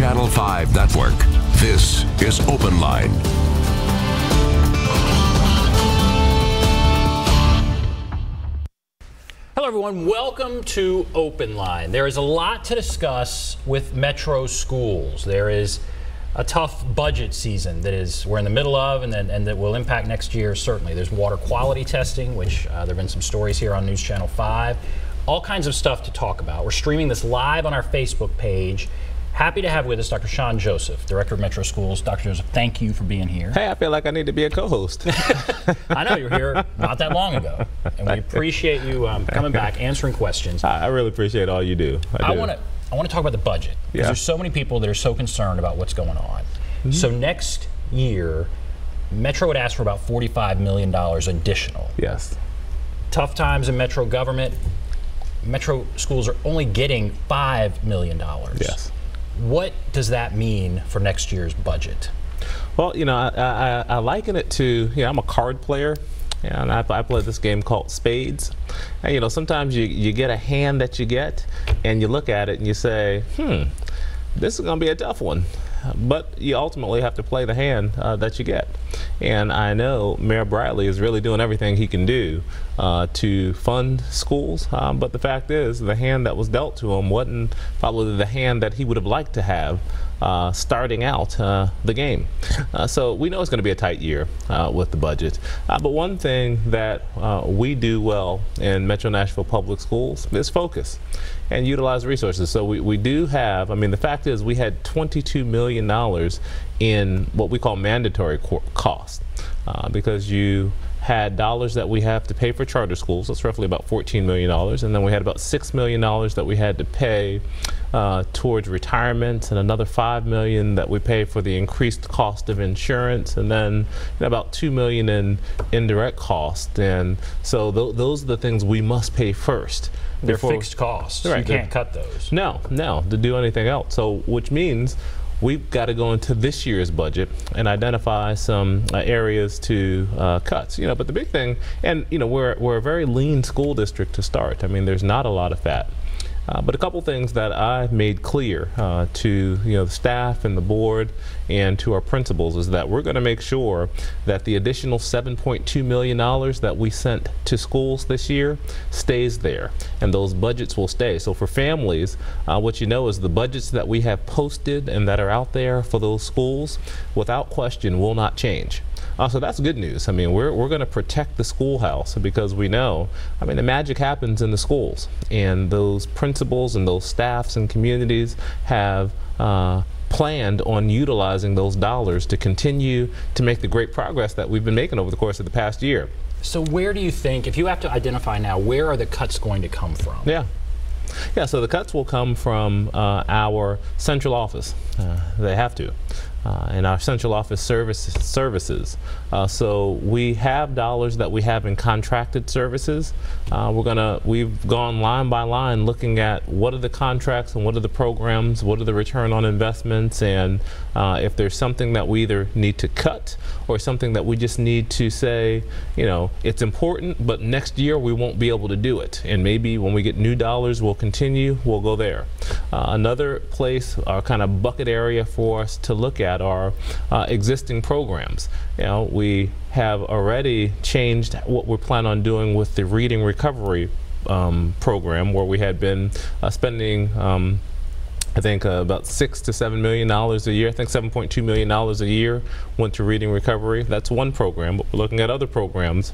Channel 5 Network. This is OpenLine. Hello everyone, welcome to OpenLine. There is a lot to discuss with Metro schools. There is a tough budget season that we're in the middle of and that will impact next year, certainly. There's water quality testing, which there have been some stories here on NewsChannel 5. All kinds of stuff to talk about. We're streaming this live on our Facebook page. Happy to have with us Dr. Shawn Joseph, Director of Metro Schools. Dr. Joseph, thank you for being here. Hey, I feel like I need to be a co-host. I know, you were here not that long ago, and we appreciate you coming back, answering questions. I really appreciate all you do. I want to talk about the budget, because there's so many people that are so concerned about what's going on. So next year, Metro would ask for about $45 million additional. Yes. Tough times in Metro government. Metro schools are only getting $5 million. Yes. What does that mean for next year's budget? Well, you know, I liken it to, I'm a card player, and I play this game called Spades. And, you know, sometimes you get a hand that you get, and you look at it and you say, this is going to be a tough one. But you ultimately have to play the hand that you get. And I know Mayor Bradley is really doing everything he can do to fund schools, but the fact is the hand that was dealt to him wasn't probably the hand that he would have liked to have starting out the game. So we know it's going to be a tight year with the budget. But one thing that we do well in Metro Nashville Public Schools is focus and utilize resources. So we do have, the fact is we had $22 million in what we call mandatory costs because you had dollars that we have to pay for charter schools. That's roughly about $14 million. And then we had about $6 million that we had to pay towards retirement, and another $5 million that we pay for the increased cost of insurance, and then about $2 million in indirect costs. And so those are the things we must pay first. They're fixed costs. Right. You can't cut those. No, to do anything else. So which means we've got to go into this year's budget and identify some areas to cuts. But the big thing, and we're a very lean school district to start. There's not a lot of fat. But a couple things that I've made clear to the staff and the board and to our principals is that we're going to make sure that the additional $7.2 million that we sent to schools this year stays there, and those budgets will stay. So for families, what is the budgets that we have posted and that are out there for those schools, without question, will not change. So that's good news. We're going to protect the schoolhouse because we know, the magic happens in the schools, and those principals and those staffs and communities have planned on utilizing those dollars to continue to make the great progress that we've been making over the course of the past year. So where do you think, if you have to identify now, where are the cuts going to come from? Yeah, so the cuts will come from our central office. They have to. In our central office services. So we have dollars that we have in contracted services. We've gone line by line looking at what are the contracts and what are the programs, what are the return on investments, and if there's something that we either need to cut or something that we just need to say, it's important, but next year we won't be able to do it. And maybe when we get new dollars, we'll go there. Another place, our kind of bucket area for us to look at are existing programs. We have already changed what we plan on doing with the reading recovery program, where we had been spending I think about $6 to $7 million a year. I think $7.2 million a year went to reading recovery. That's one program, but we're looking at other programs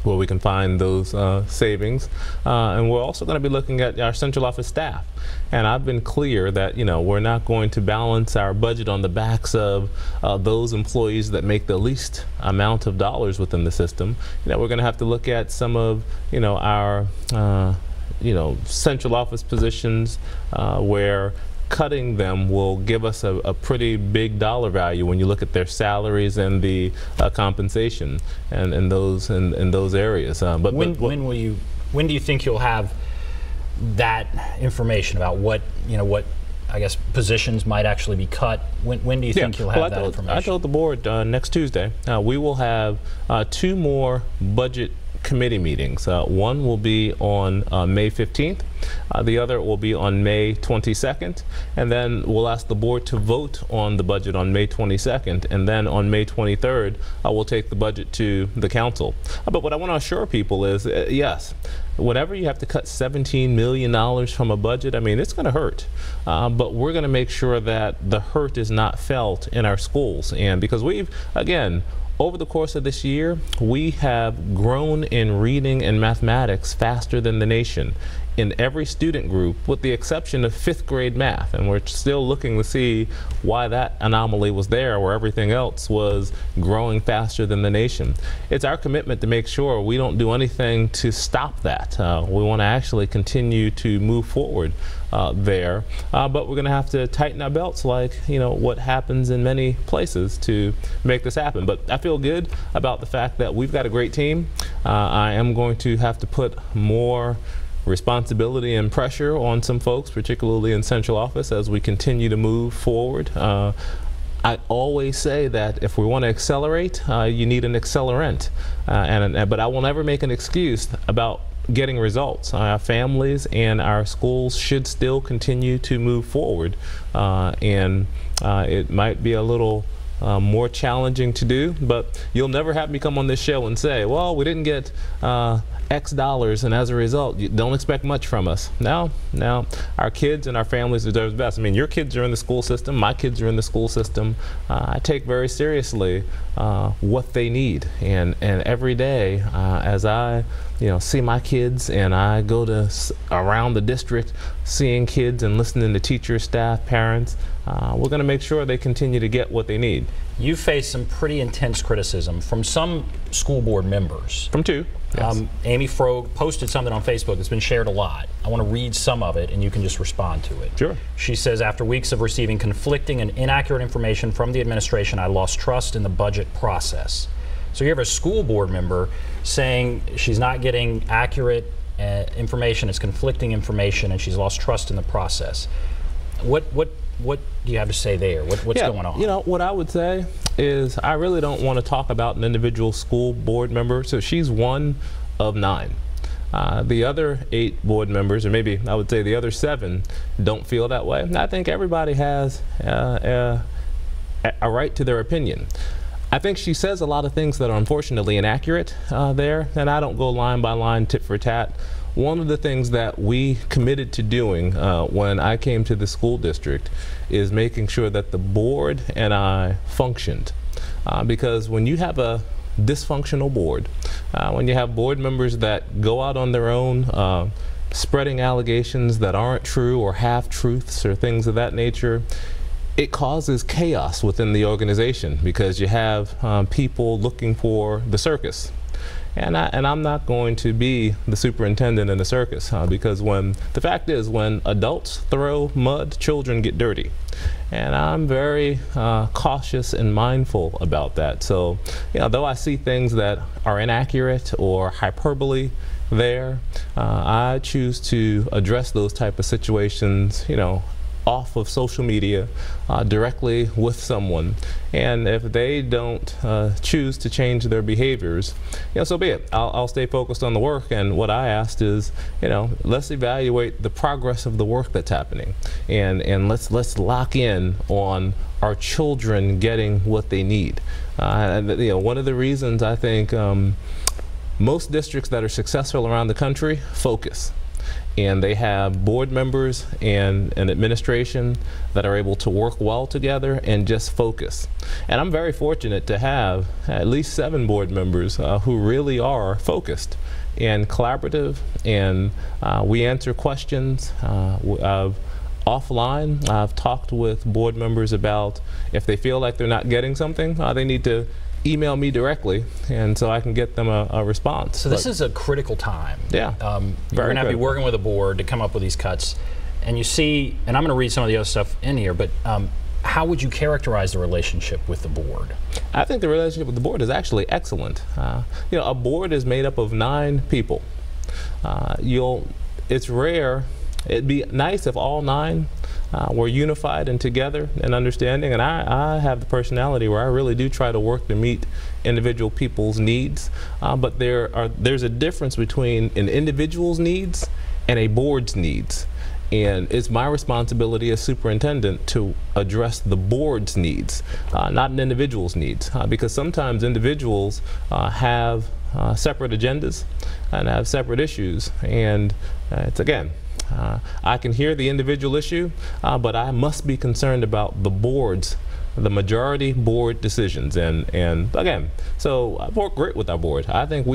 where we can find those savings. And we're also going to be looking at our central office staff. And I've been clear that, we're not going to balance our budget on the backs of those employees that make the least amount of dollars within the system. We're going to have to look at some of, our, central office positions where cutting them will give us a pretty big dollar value when you look at their salaries and the compensation and those areas. But when do you think you'll have that information about what I guess positions might actually be cut? When do you think you'll have that information? I told the board next Tuesday we will have 2 more budget committee meetings. One will be on May 15th. The other will be on May 22nd, and then we'll ask the board to vote on the budget on May 22nd, and then on May 23rd, we'll take the budget to the council. But what I want to assure people is, yes, whenever you have to cut $17 million from a budget, I mean, it's going to hurt. But we're going to make sure that the hurt is not felt in our schools. And because we've, again, over the course of this year, we have grown in reading and mathematics faster than the nation in every student group, with the exception of 5th grade math. And we're still looking to see why that anomaly was there, where everything else was growing faster than the nation. It's our commitment to make sure we don't do anything to stop that. We want to actually continue to move forward there, but we're going to have to tighten our belts, like, you know, what happens in many places, to make this happen. But I feel good about the fact that we've got a great team. I am going to have to put more responsibility and pressure on some folks, particularly in central office, as we continue to move forward. I always say that if we want to accelerate, you need an accelerant, but I will never make an excuse about getting results. Our families and our schools should still continue to move forward, and it might be a little more challenging to do, but you'll never have me come on this show and say, well, we didn't get X dollars, and as a result, you don't expect much from us. Now, our kids and our families deserve the best. I mean, your kids are in the school system, my kids are in the school system. I take very seriously what they need, and every day as I see my kids, and I go to around the district seeing kids and listening to teachers, staff, parents, we're going to make sure they continue to get what they need. You face some pretty intense criticism from some school board members. From two. Yes. Amy Froeg posted something on Facebook that's been shared a lot. I want to read some of it, and you can just respond to it. Sure. She says, after weeks of receiving conflicting and inaccurate information from the administration, I lost trust in the budget process. So you have a school board member saying she's not getting accurate information, it's conflicting information, and she's lost trust in the process. What do you have to say there? What's going on? You know, what I would say is I really don't want to talk about an individual school board member. So she's one of 9. The other 8 board members, or maybe I would say the other 7, don't feel that way. And I think everybody has a right to their opinion. I think she says a lot of things that are unfortunately inaccurate there, and I don't go line by line, tit for tat. One of the things that we committed to doing when I came to the school district is making sure that the board and I functioned. Because when you have a dysfunctional board, when you have board members that go out on their own, spreading allegations that aren't true or half-truths or things of that nature, it causes chaos within the organization, because you have people looking for the circus. And I'm not going to be the superintendent in the circus, because the fact is, when adults throw mud, children get dirty. And I'm very cautious and mindful about that. So, though I see things that are inaccurate or hyperbole there, I choose to address those type of situations, off of social media, directly with someone. And if they don't choose to change their behaviors, so be it. I'll stay focused on the work, and what I asked is, let's evaluate the progress of the work that's happening, and let's lock in on our children getting what they need. One of the reasons I think most districts that are successful around the country focus. And they have board members and an administration that are able to work well together and just focus. And I'm very fortunate to have at least 7 board members who really are focused and collaborative, and we answer questions. Offline, I've talked with board members about if they feel like they're not getting something, they need to email me directly, and so I can get them a response. So this is a critical time. Yeah, you're going to be working with a board to come up with these cuts, and you see, and I'm going to read some of the other stuff in here, but how would you characterize the relationship with the board? I think the relationship with the board is actually excellent. A board is made up of 9 people. It's rare It'd be nice if all 9 were unified and together and understanding, and I have the personality where I really do try to work to meet individual people's needs, but there's a difference between an individual's needs and a board's needs. And it's my responsibility as superintendent to address the board's needs, not an individual's needs, because sometimes individuals have separate agendas and have separate issues, and it's again, I can hear the individual issue, but I must be concerned about the majority board decisions, and again, so I've worked great with our board. I think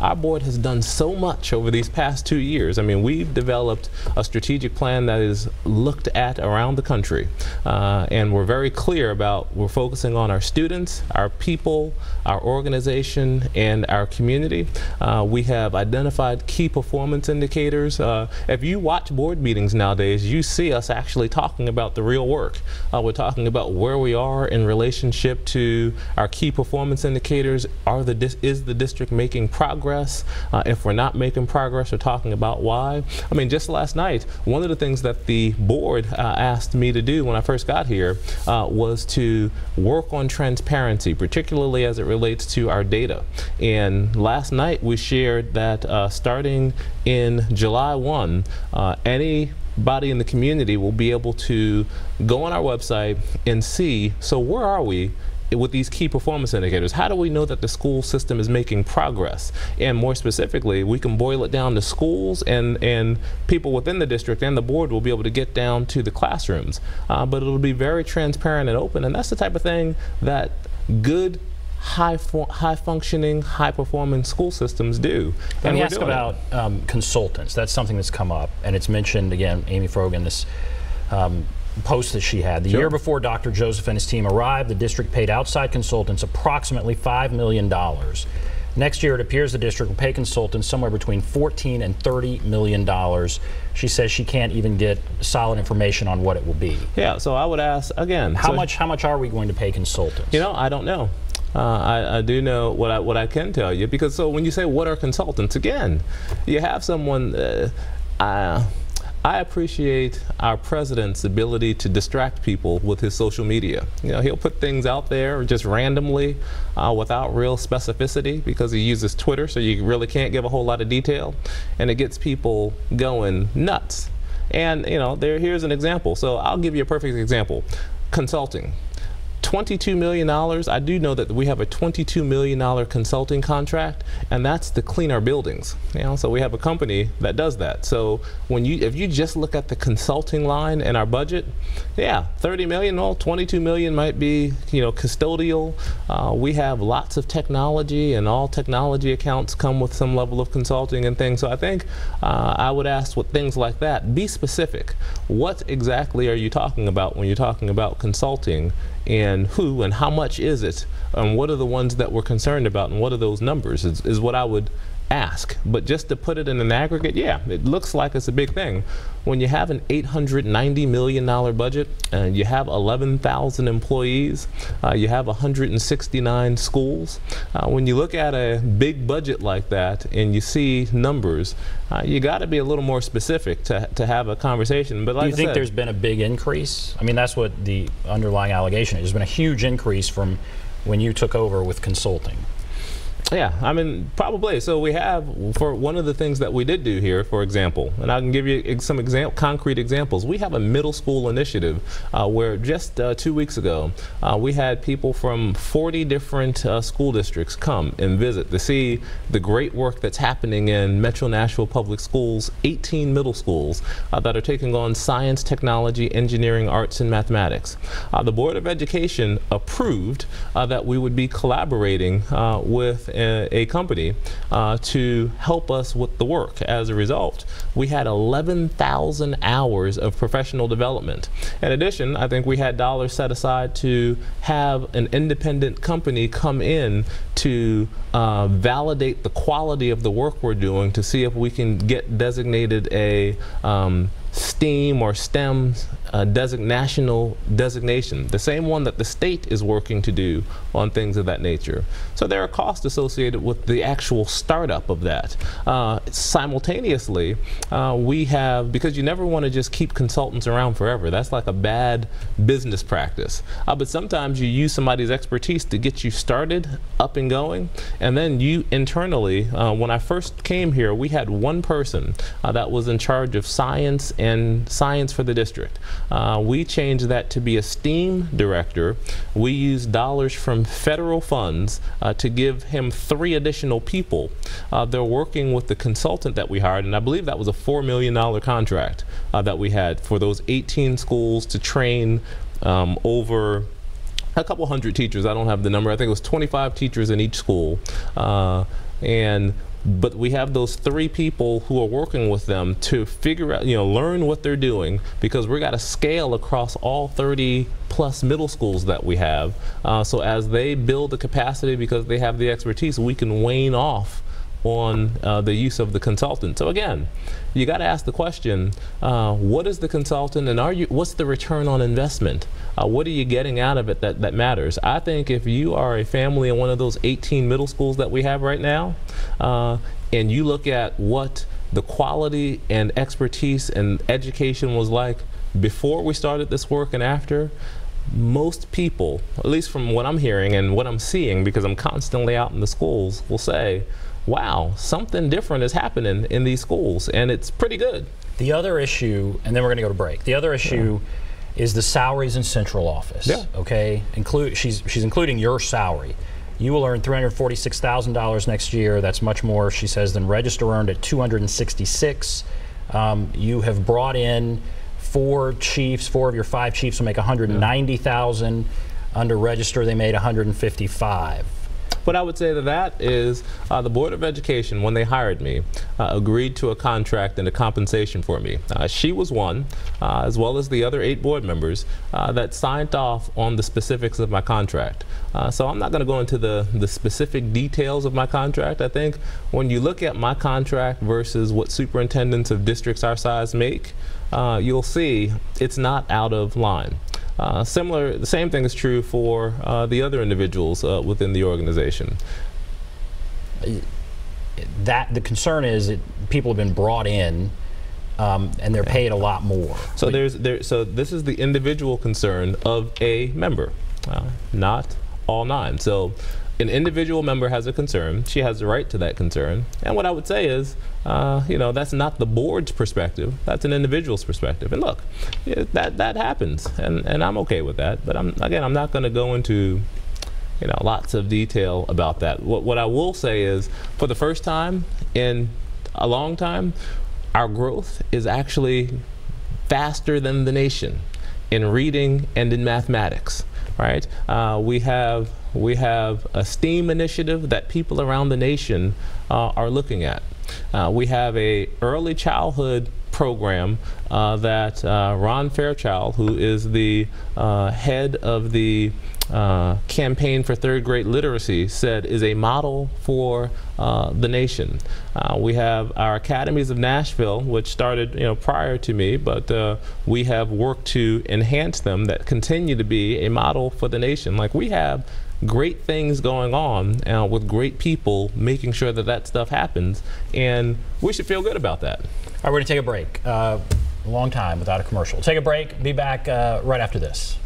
our board has done so much over these past 2 years. I mean, we've developed a strategic plan that is looked at around the country, and we're very clear about we're focusing on our students, our people, our organization, and our community. We have identified key performance indicators. If you watch board meetings nowadays, you see us actually talking about the real work. We're talking about where we are in relationship to our key performance indicators. Is the district making progress? If we're not making progress, we're talking about why. I mean, just last night, one of the things that the board asked me to do when I first got here was to work on transparency, particularly as it relates to our data. And last night we shared that starting in July 1, anybody in the community will be able to go on our website and see, so where are we with these key performance indicators? How do we know that the school system is making progress? And more specifically, we can boil it down to schools, and people within the district and the board will be able to get down to the classrooms. But it'll be very transparent and open, and that's the type of thing that good high-functioning, high-performing school systems do. Let me ask about consultants. That's something that's come up, and it's mentioned again, Amy Frogan, this post that she had. The year before Dr. Joseph and his team arrived, the district paid outside consultants approximately $5 million. Next year, it appears the district will pay consultants somewhere between $14 and $30 million. She says she can't even get solid information on what it will be. Yeah, so I would ask again. How much are we going to pay consultants? You know, I don't know. I do know what I can tell you, because so when you say what are consultants, again, you have someone. I appreciate our president's ability to distract people with his social media. You know, he'll put things out there just randomly without real specificity, because he uses Twitter, so you really can't give a whole lot of detail, and it gets people going nuts. And you know, here's an example. So I'll give you a perfect example. Consulting. $22 million. I do know that we have a $22 million consulting contract, and that's to clean our buildings. You know, so we have a company that does that. So if you just look at the consulting line in our budget, yeah, $30 million, well, $22 million might be, you know, custodial. We have lots of technology, and all technology accounts come with some level of consulting and things. So I think I would ask with things like that, be specific. What exactly are you talking about when you're talking about consulting? And who and how much is it, and what are the ones that we're concerned about, and what are those numbers is what I would ask. But just to put it in an aggregate, yeah, it looks like it's a big thing. When you have an $890 million budget and you have 11,000 employees, you have 169 schools, when you look at a big budget like that and you see numbers, you got to be a little more specific to have a conversation. But like do you think there's been a big increase? I mean, that's what the underlying allegation is. There's been a huge increase from when you took over with consulting. Yeah, I mean, probably. So we have, for one of the things that we did do here, for example, and I can give you some concrete examples. We have a middle school initiative where just 2 weeks ago, we had people from 40 different school districts come and visit to see the great work that's happening in Metro Nashville Public Schools, 18 middle schools that are taking on science, technology, engineering, arts, and mathematics. The Board of Education approved that we would be collaborating with a company to help us with the work. As a result, we had 11,000 hours of professional development. In addition, I think we had dollars set aside to have an independent company come in to validate the quality of the work we're doing, to see if we can get designated a STEAM or STEM national designation, the same one that the state is working to do on things of that nature. So there are costs associated with the actual startup of that. Simultaneously, we have, because you never want to just keep consultants around forever. That's like a bad business practice. But sometimes you use somebody's expertise to get you started, up and going, and then you internally, when I first came here, we had one person that was in charge of science and science for the district. We changed that to be a STEAM director. We used dollars from federal funds to give him 3 additional people. They're working with the consultant that we hired, and I believe that was a $4 million contract that we had for those 18 schools to train over a couple hundred teachers. I don't have the number. I think it was 25 teachers in each school. But we have those 3 people who are working with them to figure out, learn what they're doing, because we've got to scale across all 30 plus middle schools that we have. So as they build the capacity, because they have the expertise, we can wane off on the use of the consultant. So again, you got to ask the question, what is the consultant, and what's the return on investment? What are you getting out of it that matters? I think if you are a family in one of those 18 middle schools that we have right now, and you look at what the quality and expertise and education was like before we started this work and after, most people, at least from what I'm hearing and what I'm seeing, because I'm constantly out in the schools, will say, wow, something different is happening in these schools, and it's pretty good. The other issue, and then we're going to go to break. The other issue is the salaries in central office. Yeah. Okay, she's including your salary. You will earn $346,000 next year. That's much more, she says, than Register earned at $266,000. You have brought in 4 chiefs. 4 of your 5 chiefs will make $190,000. Under Register, they made $155,000. What I would say to that is the Board of Education, when they hired me, agreed to a contract and a compensation for me. She was one, as well as the other 8 board members, that signed off on the specifics of my contract. So I'm not going to go into the specific details of my contract. I think when you look at my contract versus what superintendents of districts our size make, you'll see it's not out of line. The same thing is true for the other individuals within the organization. The concern is that people have been brought in and they're paid a lot more. So so this is the individual concern of a member, not all 9. So an individual member has a concern. She has the right to that concern. And what I would say is, that's not the board's perspective. That's an individual's perspective. And look, that happens, and I'm okay with that. But I'm not going to go into lots of detail about that. What I will say is, for the first time in a long time, our growth is actually faster than the nation in reading and in mathematics. Right? We have a STEAM initiative that people around the nation are looking at. We have a early childhood program that Ron Fairchild, who is the head of the campaign for 3rd grade literacy, said is a model for the nation. We have our Academies of Nashville, which started prior to me, but we have worked to enhance them, that continue to be a model for the nation. Like, we have great things going on with great people making sure that stuff happens, and we should feel good about that. All right, we're going to take a break. A long time without a commercial. Take a break, be back right after this.